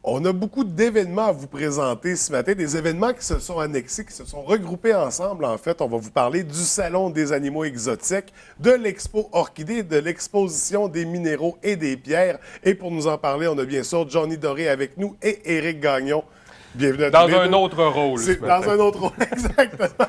On a beaucoup d'événements à vous présenter ce matin, des événements qui se sont annexés, qui se sont regroupés ensemble. En fait, on va vous parler du Salon des animaux exotiques, de l'Expo Orchidée, de l'exposition des minéraux et des pierres. Et pour nous en parler, on a bien sûr Johnny Doré avec nous et Éric Gagnon. Bienvenue à tous les deux. Dans un autre rôle. C'est dans un autre rôle, exactement.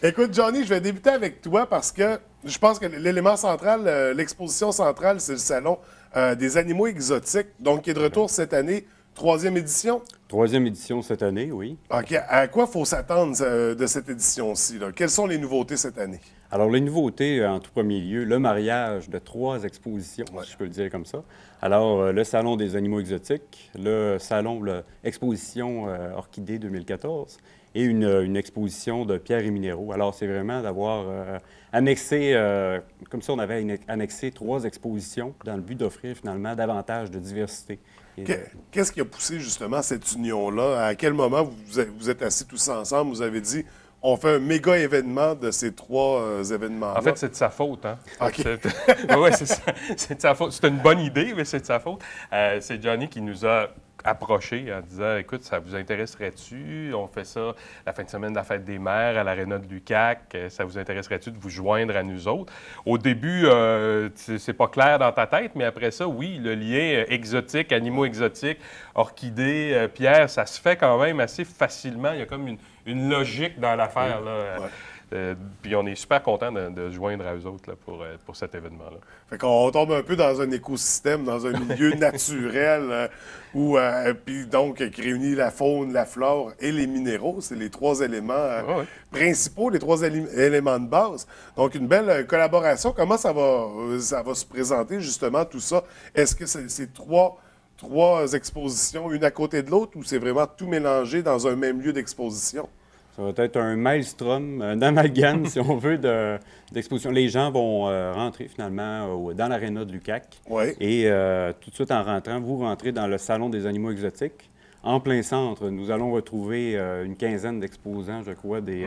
Écoute, Johnny, je vais débuter avec toi parce que je pense que l'élément central, l'exposition centrale, c'est le Salon des animaux exotiques, donc qui est de retour cette année. Troisième édition? Troisième édition cette année, oui. OK. À quoi faut s'attendre de cette édition-ci, là? Quelles sont les nouveautés cette année? Alors, les nouveautés, en tout premier lieu, le mariage de 3 expositions, si je peux le dire comme ça. Alors, le Salon des animaux exotiques, l'exposition Orchidée 2014 et une exposition de pierres et minéraux. Alors, c'est vraiment d'avoir annexé, comme ça, on avait annexé 3 expositions dans le but d'offrir finalement davantage de diversité. Qu'est-ce qui a poussé justement cette union-là? À quel moment vous êtes assis tous ensemble, vous avez dit on fait un méga événement de ces 3 événements-là? En fait, c'est de sa faute. Hein? OK. Oui, c'est de sa faute. C'est une bonne idée, mais c'est de sa faute. C'est Johnny qui nous a approchés en disant « Écoute, ça vous intéresserait-tu? On fait ça la fin de semaine de la Fête des Mères à l'Aréna de l'UQAC. Ça vous intéresserait-tu de vous joindre à nous autres? » Au début, c'est pas clair dans ta tête, mais après ça, oui, le lien exotique, animaux exotiques, orchidées, pierres, ça se fait quand même assez facilement. Il y a comme une logique dans l'affaire, là. Ouais. Puis on est super content de se joindre à eux autres là, pour cet événement-là. Fait qu'on tombe un peu dans un écosystème, dans un milieu naturel puis donc qui réunit la faune, la flore et les minéraux. C'est les 3 éléments principaux, les 3 éléments de base. Donc une belle collaboration. Comment ça va se présenter justement tout ça? Est-ce que c'est trois expositions, une à côté de l'autre, ou c'est vraiment tout mélangé dans un même lieu d'exposition? Ça va être un maelstrom, un amalgame, si on veut, d'exposition. Les gens vont rentrer finalement dans l'aréna de l'UQAC. Oui. Et tout de suite en rentrant, vous rentrez dans le Salon des animaux exotiques. En plein centre, nous allons retrouver une quinzaine d'exposants, je crois, des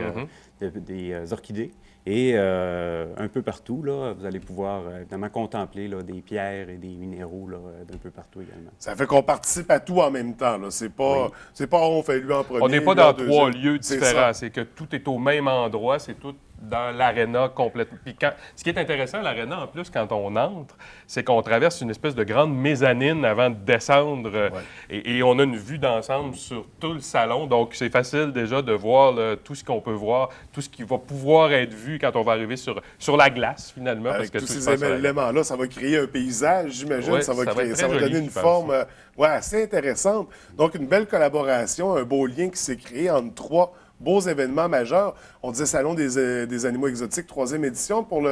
orchidées. Et un peu partout, là, vous allez pouvoir évidemment contempler là, des pierres et des minéraux d'un peu partout également. Ça fait qu'on participe à tout en même temps. Là. C'est pas on fait lui en premier. On n'est pas lui en dans deuxième. 3 lieux C'est différents. ça. C'est que tout est au même endroit. C'est tout dans l'aréna complètement. Puis ce qui est intéressant à l'aréna, en plus, quand on entre, c'est qu'on traverse une espèce de grande mezzanine avant de descendre. Et on a une vue d'ensemble sur tout le salon. Donc, c'est facile déjà de voir là, tout ce qu'on peut voir, tout ce qui va pouvoir être vu quand on va arriver sur la glace, finalement. Avec parce que tous tout se ces passe sur la glace. éléments-là, ça va créer un paysage, j'imagine. Ouais, ça va ça va être très donner joli, une je pense. forme assez intéressante. Donc, une belle collaboration, un beau lien qui s'est créé entre 3 beaux événements majeurs. On disait Salon des animaux exotiques, 3e édition. Pour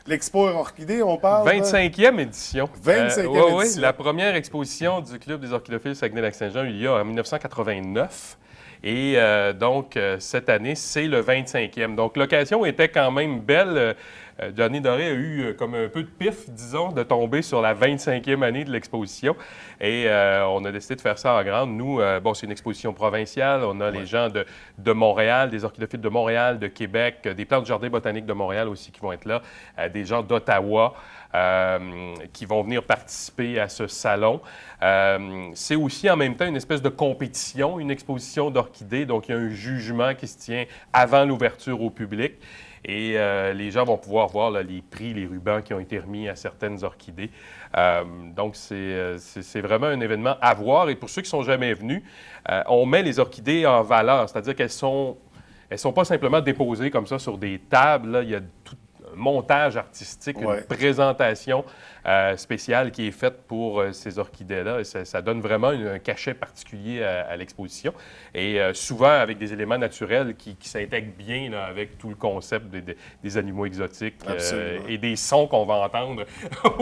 l'Expo Orchidée, on parle... 25e édition. 25e Oui, édition. la première exposition du Club des orchidophiles Saguenay-Lac-Saint-Jean il y a en 1989. Et donc, cette année, c'est le 25e. Donc, l'occasion était quand même belle. Johnny Doré a eu comme un peu de pif, disons, de tomber sur la 25e année de l'exposition. Et on a décidé de faire ça en grande. Nous, c'est une exposition provinciale. On a les gens de Montréal, des orchidophiles de Montréal, de Québec, des plantes du Jardin botanique de Montréal aussi qui vont être là, des gens d'Ottawa qui vont venir participer à ce salon. C'est aussi en même temps une espèce de compétition, une exposition d'orchidées. Donc, il y a un jugement qui se tient avant l'ouverture au public. Et les gens vont pouvoir voir là, les prix, les rubans qui ont été remis à certaines orchidées. Donc, c'est vraiment un événement à voir. Et pour ceux qui ne sont jamais venus, on met les orchidées en valeur, c'est-à-dire qu'elles sont pas simplement déposées comme ça sur des tables. Là. Il y a tout un montage artistique, une présentation spéciale qui est faite pour ces orchidées-là. Et ça donne vraiment un cachet particulier à l'exposition. Et souvent avec des éléments naturels qui s'intègrent bien là, avec tout le concept des animaux exotiques et des sons qu'on va entendre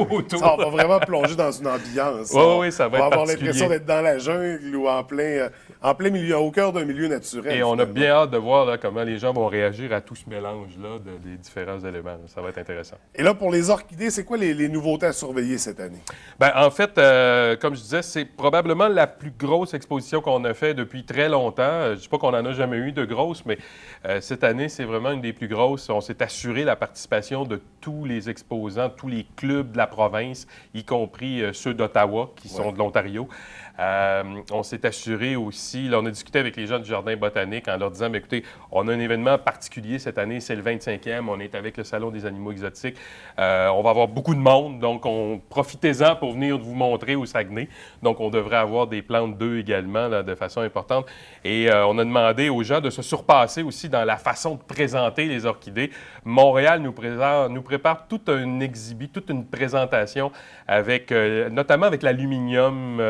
autour. Ça, on va vraiment plonger dans une ambiance. Oui, ça va être On va avoir particulier. l'impression d'être dans la jungle ou en plein milieu, au cœur d'un milieu naturel. Et on a finalement. bien hâte de voir là, comment les gens vont réagir à tout ce mélange-là des différents éléments. Ça va être intéressant. Et là, pour les orchidées, c'est quoi les nouveautés à surveiller cette année? Bien, en fait, comme je disais, c'est probablement la plus grosse exposition qu'on a fait depuis très longtemps. Je ne dis pas qu'on n'en a jamais eu de grosses, mais cette année, c'est vraiment une des plus grosses. On s'est assuré la participation de tous les exposants, tous les clubs de la province, y compris ceux d'Ottawa, qui sont de l'Ontario. On s'est assuré aussi, là, on a discuté avec les gens du Jardin botanique en leur disant, bien, écoutez, on a un événement particulier cette année, c'est le 25e, on est avec le Salon des animaux exotiques. On va avoir beaucoup de monde, donc profitez-en pour venir vous montrer au Saguenay. Donc, on devrait avoir des plantes d'œufs également là, de façon importante. Et on a demandé aux gens de se surpasser aussi dans la façon de présenter les orchidées. Montréal nous prépare toute une présentation avec, notamment avec l'aluminium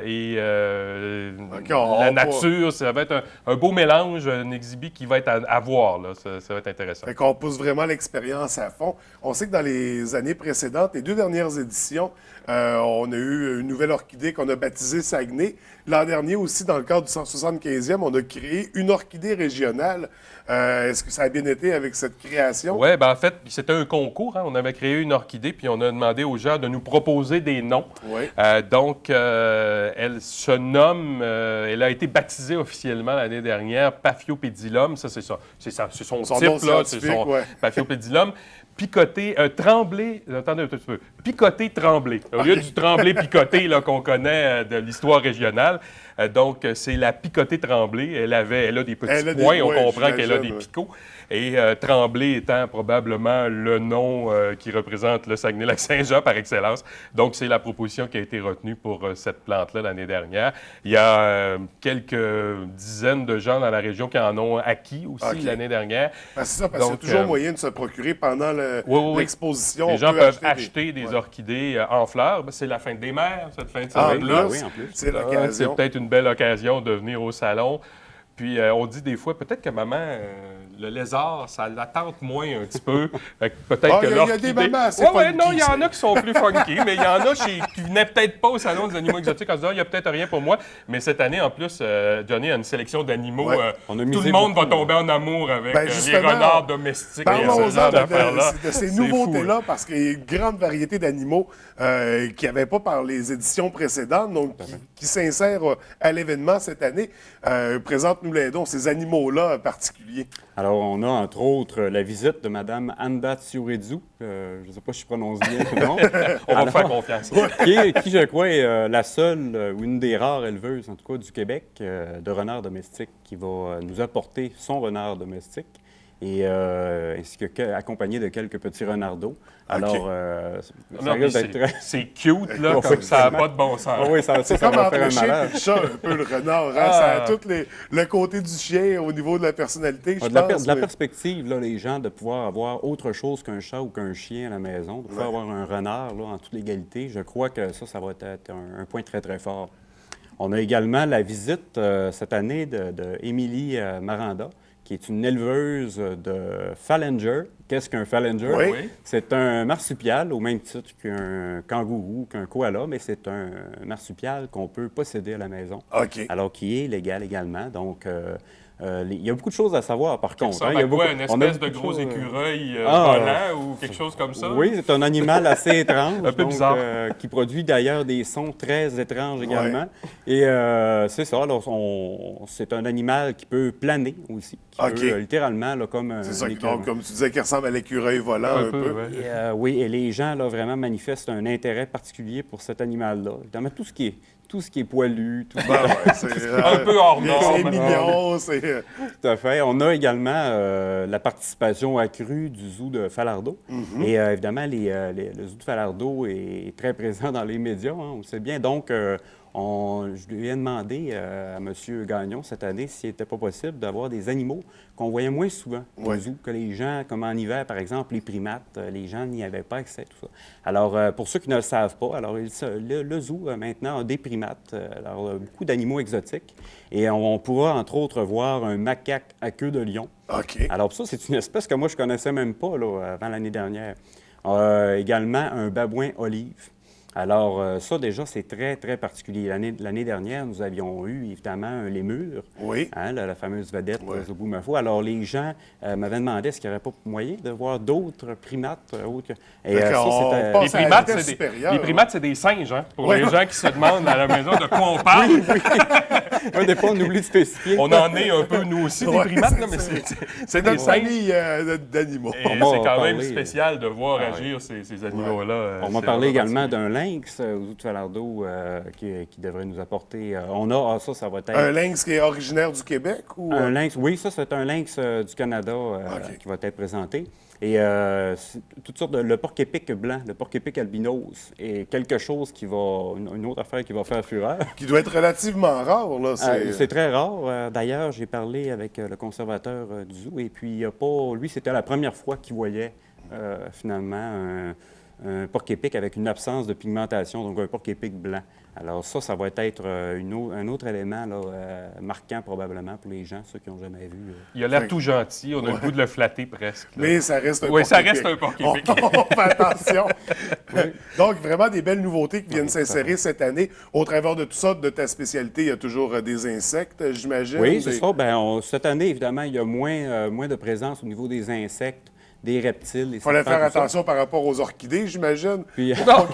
et la nature. Ça va être un beau mélange, un exhibit qui va être à voir. Là. Ça va être intéressant. Fait qu'on pousse vraiment l'expérience à fond. On sait que dans les années précédentes, les 2 dernières éditions, on a eu une nouvelle orchidée qu'on a baptisée Saguenay. L'an dernier aussi, dans le cadre du 175e, on a créé une orchidée régionale. Est-ce que ça a bien été avec cette création? Oui, bien en fait, c'était un concours. Hein. On avait créé une orchidée, puis on a demandé aux gens de nous proposer des noms. Oui. Donc, elle se nomme, elle a été baptisée officiellement l'année dernière, Paphiopedilum. Ça, c'est ça. C'est son type, là. C'est son Paphiopedilum. Picoté, tremblé, attendez un petit peu, picoté, tremblé. Au lieu du tremblé picoté qu'on connaît de l'histoire régionale, donc c'est la picotée tremblée. Elle a des petits points, on comprend qu'elle a des picots. Et Tremblay étant probablement le nom qui représente le Saguenay-Lac-Saint-Jean par excellence. Donc, c'est la proposition qui a été retenue pour cette plante-là l'année dernière. Il y a quelques dizaines de gens dans la région qui en ont acquis aussi l'année dernière. C'est ça, parce qu'il y a toujours moyen de se procurer pendant l'exposition. Les gens peuvent acheter des orchidées en fleurs. C'est la fin des mers, cette fin de semaine-là. Oui, en plus. C'est l'occasion. C'est peut-être une belle occasion de venir au salon. Puis on dit des fois, peut-être que maman, le lézard, ça la tente moins un petit peu. Peut-être que l'orchidée... Il y a des mamans assez funky. Non, il y en a qui sont plus funky, mais il y en a qui venaient peut-être pas au Salon des animaux exotiques en se disant, il n'y a peut-être rien pour moi. Mais cette année, en plus, Johnny a une sélection d'animaux. Tout le monde va tomber en amour avec les renards domestiques. Parlons-en de ces nouveautés-là, parce qu'il y a une grande variété d'animaux qui n'avaient pas par les éditions précédentes, donc qui s'insèrent à l'événement cette année. Présente-nous les dons, ces animaux-là particuliers. Alors, on a entre autres la visite de Mme Anda Tsuredzu. Je ne sais pas si je prononce bien le nom. On va vous faire confiance. qui, je crois, est la seule ou une des rares éleveuses, en tout cas du Québec, de renards domestiques qui va nous apporter son renard domestique. Et ainsi que accompagné de quelques petits renards-d'eau. Alors, c'est cute, là, comme ça n'a pas de bon sens. Oui, c'est comme entre le chien et le chat, un peu, le renard. Hein? Ça a tout le côté du chien au niveau de la personnalité, je pense. De la perspective, là, les gens, de pouvoir avoir autre chose qu'un chat ou qu'un chien à la maison, de pouvoir avoir un renard là, en toute égalité, je crois que ça va être un point très, très fort. On a également la visite cette année de Émilie Maranda, qui est une éleveuse de Phallinger. Qu'est-ce qu'un Phallinger? Oui. C'est un marsupial, au même titre qu'un kangourou, qu'un koala, mais c'est un marsupial qu'on peut posséder à la maison. OK. Alors, qui est légal également. Donc, il y a beaucoup de choses à savoir, par contre. Ça ressemble à quoi? Une espèce de gros écureuil volant ou quelque chose comme ça? Oui, c'est un animal assez étrange. Un peu bizarre. Qui produit d'ailleurs des sons très étranges également. Et c'est ça. Alors, c'est un animal qui peut planer aussi. Qui peut, littéralement, là, comme c'est ça, donc, comme tu disais, qui ressemble à l'écureuil volant un peu. Ouais. Et, oui, et les gens, là, vraiment manifestent un intérêt particulier pour cet animal-là. Évidemment, tout ce qui est poilu, tout c'est un peu hors norme. C'est mignon, c'est... Tout à fait. On a également la participation accrue du zoo de Falardeau. Et évidemment, le zoo de Falardeau est très présent dans les médias, hein, on le sait bien. Donc, je lui ai demandé à M. Gagnon cette année s'il n'était pas possible d'avoir des animaux qu'on voyait moins souvent au zoo, que les gens, comme en hiver, par exemple, les primates, les gens n'y avaient pas accès, tout ça. Alors, pour ceux qui ne le savent pas, alors le zoo, maintenant, a des primates, alors beaucoup d'animaux exotiques. Et on pourra, entre autres, voir un macaque à queue de lion. OK. Alors, ça, c'est une espèce que moi, je ne connaissais même pas là, avant l'année dernière. Également, un babouin olive. Alors, ça, déjà, c'est très, très particulier. L'année dernière, nous avions eu, évidemment, un lémur, Oui. hein, la fameuse vedette Zoboomafo. Alors, les gens m'avaient demandé est-ce qu'il n'y aurait pas moyen de voir d'autres primates autres Et les primates, c'est des singes, hein, pour les gens qui se demandent à la maison de quoi on parle. Oui. Des fois, on oublie de spécifier. On en est un peu, nous aussi, des primates, là, mais c'est des singes. Famille d'animaux. C'est quand même spécial de voir agir ces animaux-là. On m'a parlé également d'un lynx aux Falardeau qui devrait nous apporter. Ça va être. Un lynx qui est originaire du Québec ou. Un lynx, oui, ça, c'est un lynx du Canada qui va être présenté. Et toutes sortes le porc-épic blanc, le porc-épic albinos est quelque chose qui va. Une autre affaire qui va faire fureur. Qui doit être relativement rare, là. C'est très rare. D'ailleurs, j'ai parlé avec le conservateur du zoo et puis lui, c'était la première fois qu'il voyait finalement un porc-épic avec une absence de pigmentation, donc un porc-épic blanc. Alors ça va être un autre élément là, marquant probablement pour les gens, ceux qui n'ont jamais vu. Il a l'air tout gentil, on a le goût de le flatter presque. Là. Mais ça reste un porc-épic. Oui, ça reste un porc-épic. On fait attention. Donc, vraiment des belles nouveautés qui viennent s'insérer cette année. Au travers de tout ça, de ta spécialité, il y a toujours des insectes, j'imagine. Oui, c'est ça. Cette année, évidemment, il y a moins de présence au niveau des insectes. Des reptiles. Il fallait faire attention par rapport aux orchidées, j'imagine. Puis, non,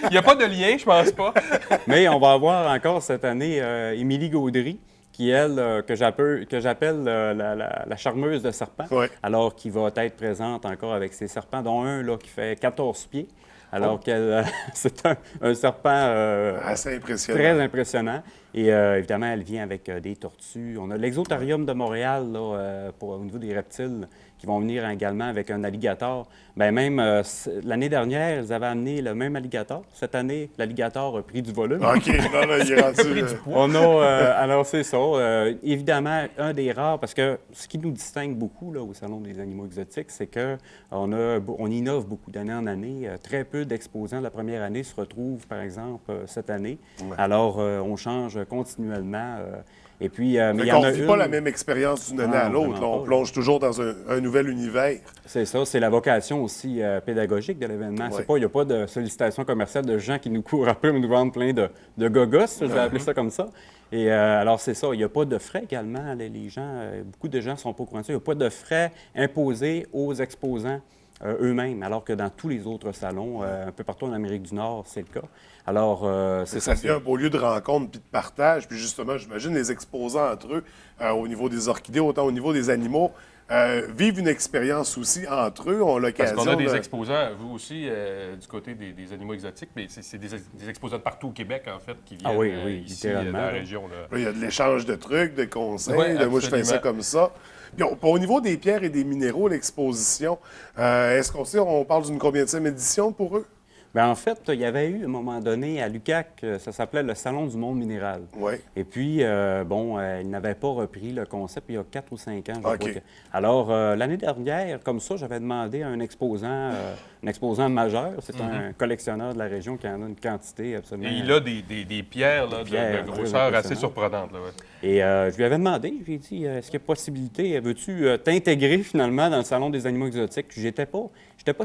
il n'y a pas de lien, je pense pas. Mais on va avoir encore cette année Émilie Gaudry, qui, elle, que j'appelle la charmeuse de serpents. Oui. Alors, qui va être présente encore avec ses serpents, dont un là, qui fait 14 pieds. Alors qu'elle, c'est un serpent assez impressionnant. Très impressionnant. Et évidemment, elle vient avec des tortues. On a l'exotarium de Montréal là, au niveau des reptiles qui vont venir également avec un alligator. Bien, même l'année dernière, ils avaient amené le même alligator. Cette année, l'alligator a pris du volume. OK, là, il est rendu... On a, alors, c'est ça. Évidemment, un des rares, parce que ce qui nous distingue beaucoup là, au Salon des animaux exotiques, c'est qu'on innove beaucoup d'année en année. Très peu d'exposants de la première année se retrouvent, par exemple, cette année. Ouais. Alors, on change continuellement. Et puis, mais on ne vit pas la même expérience d'une année à l'autre. On plonge toujours dans un nouvel univers. C'est ça. C'est la vocation aussi pédagogique de l'événement. Ouais. Il n'y a pas de sollicitation commerciale de gens qui nous courent après et nous vendent plein de gogos, je vais appeler ça comme ça. Et alors, c'est ça. Il n'y a pas de frais également. Les gens, beaucoup de gens ne sont pas au courant de ça. Il n'y a pas de frais imposés aux exposants eux-mêmes, alors que dans tous les autres salons, un peu partout en Amérique du Nord, c'est le cas. Alors, c'est ça. Ça devient un beau lieu de rencontre puis de partage. Puis justement, j'imagine les exposants entre eux, au niveau des orchidées, autant au niveau des animaux, vivent une expérience aussi entre eux, ont l'occasion. Parce qu'on a des exposants, vous aussi, du côté des animaux exotiques, mais c'est des exposants de partout au Québec, en fait, qui viennent ici, dans la région. Là. Il y a de l'échange de trucs, de conseils. Moi, je fais ça comme ça. Puis au niveau des pierres et des minéraux, l'exposition, est-ce qu'on sait, on parle d'une combienième édition pour eux? Bien, en fait, il y avait eu, à un moment donné, à l'UQAC, ça s'appelait le Salon du monde minéral. Oui. Et puis, ils n'avaient pas repris le concept il y a 4 ou 5 ans, je crois. Alors, l'année dernière, comme ça, j'avais demandé à un exposant majeur, c'est un collectionneur de la région qui en a une quantité absolument... Et il a des pierres, là, de grosseur assez surprenante. Là, ouais. Et je lui avais demandé, je lui ai dit, est-ce qu'il y a possibilité, veux-tu t'intégrer finalement dans le Salon des animaux exotiques? J'étais pas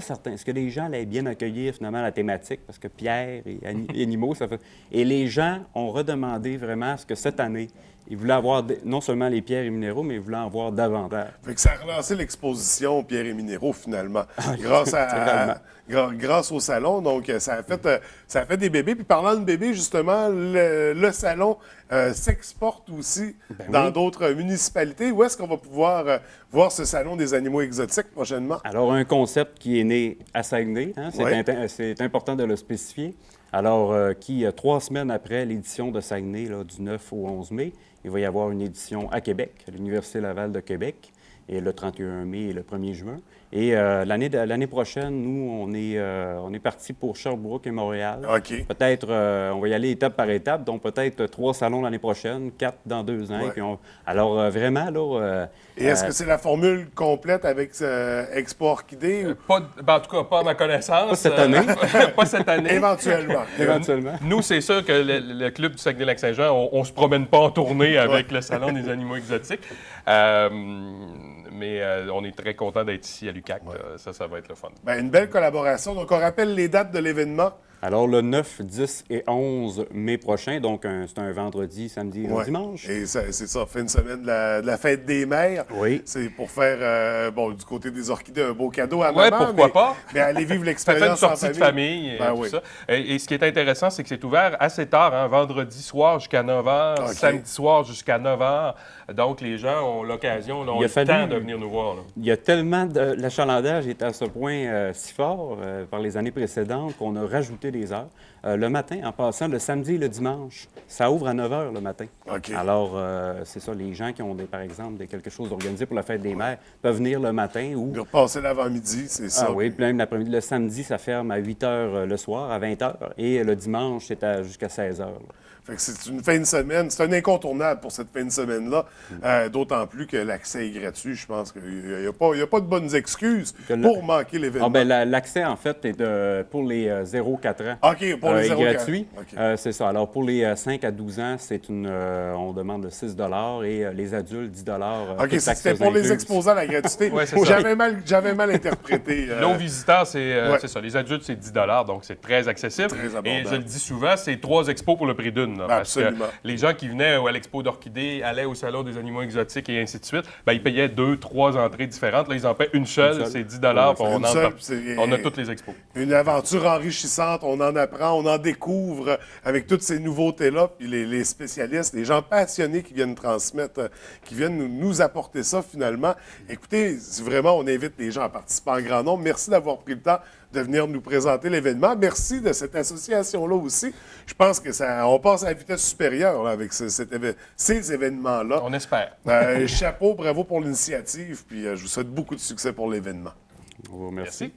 certain. Est-ce que les gens allaient bien accueillir finalement la thématique? Parce que pierre et animaux, ça fait... Et les gens ont redemandé vraiment ce que cette année, ils voulaient avoir non seulement les pierres et minéraux, mais ils voulaient en voir davantage. Fait que ça a relancé l'exposition pierres et minéraux, finalement, grâce au salon. Donc, ça a fait des bébés. Puis parlant de bébés, justement, le salon s'exporte aussi dans d'autres municipalités. Où est-ce qu'on va pouvoir voir ce salon des animaux exotiques prochainement? Alors, un concept qui est né à Saguenay, hein, c'est important de le spécifier. Alors, 3 semaines après l'édition de Saguenay, là, du 9 au 11 mai, il va y avoir une édition à Québec, à l'Université Laval de Québec, et le 31 mai et le 1er juin. Et l'année prochaine, nous, on est parti pour Sherbrooke et Montréal. OK. Peut-être, on va y aller étape par étape, donc peut-être 3 salons l'année prochaine, 4 dans 2 ans. Ouais. Et puis alors, vraiment, là... et est-ce que c'est la formule complète avec Expo Orchidée? En tout cas, pas à ma connaissance. Pas cette année. Pas cette année. Éventuellement. Éventuellement. Nous, c'est sûr que le Club du Saguenay-Lac-Saint-Jean, on se promène pas en tournée avec le Salon des animaux exotiques. Mais on est très content d'être ici à l'UQAC. Ça va être le fun. Bien, une belle collaboration. Donc, on rappelle les dates de l'événement. Alors, le 9, 10 et 11 mai prochain, donc c'est un vendredi, samedi et dimanche. Et c'est ça, fin de semaine de la fête des mères. Oui. C'est pour faire, du côté des orchidées, un beau cadeau à maman. Oui, pourquoi pas. Mais aller vivre Ça l'expérience fait une sortie en de famille et tout ça. Et ce qui est intéressant, c'est que c'est ouvert assez tard, hein, vendredi soir jusqu'à 9 h, samedi soir jusqu'à 9 h. Donc, les gens ont l'occasion, ont le temps de venir nous voir. Là. Il y a tellement de... L'achalandage est à ce point si fort par les années précédentes qu'on a rajouté des heures. Le matin, en passant, le samedi et le dimanche, ça ouvre à 9 h le matin. Okay. Alors, c'est ça, les gens qui ont, par exemple, quelque chose organisé pour la fête des mères peuvent venir le matin ou... Passer l'avant-midi, c'est ça. Ah oui, puis même l'après-midi. Le samedi, ça ferme à 8 h le soir, à 20 h. Et le dimanche, c'est jusqu'à 16 h. Fait que c'est une fin de semaine, c'est un incontournable pour cette fin de semaine-là, d'autant plus que l'accès est gratuit. Je pense qu'il n'y a pas de bonnes excuses pour manquer l'événement. Ah, bien, l'accès, en fait, est pour les 0-4 ans. OK, pour les 0-4 est gratuit. Okay. C'est ça. Alors, pour les 5 à 12 ans, on demande 6 et les adultes, 10 OK, c'était pour les exposants à la gratuité. Ouais, J'avais mal interprété. Nos visiteurs, c'est ça. Les adultes, c'est 10 donc c'est très accessible. Très abordable. Et je le dis souvent, c'est 3 expos pour le prix d'une. Parce que les gens qui venaient à l'expo d'orchidées allaient au salon des animaux exotiques et ainsi de suite. Bien, ils payaient 2, 3 entrées différentes. Là, ils en paient une seule, c'est 10 on a toutes les expos. Une aventure enrichissante, on en apprend, on en découvre avec toutes ces nouveautés-là. Puis les spécialistes, les gens passionnés qui viennent transmettre, qui viennent nous apporter ça finalement. Écoutez, vraiment, on invite les gens à participer en grand nombre. Merci d'avoir pris le temps de venir nous présenter l'événement. Merci de cette association-là aussi. Je pense que on passe à la vitesse supérieure là, avec ces événements-là. On espère. Chapeau, bravo pour l'initiative, puis je vous souhaite beaucoup de succès pour l'événement. Merci.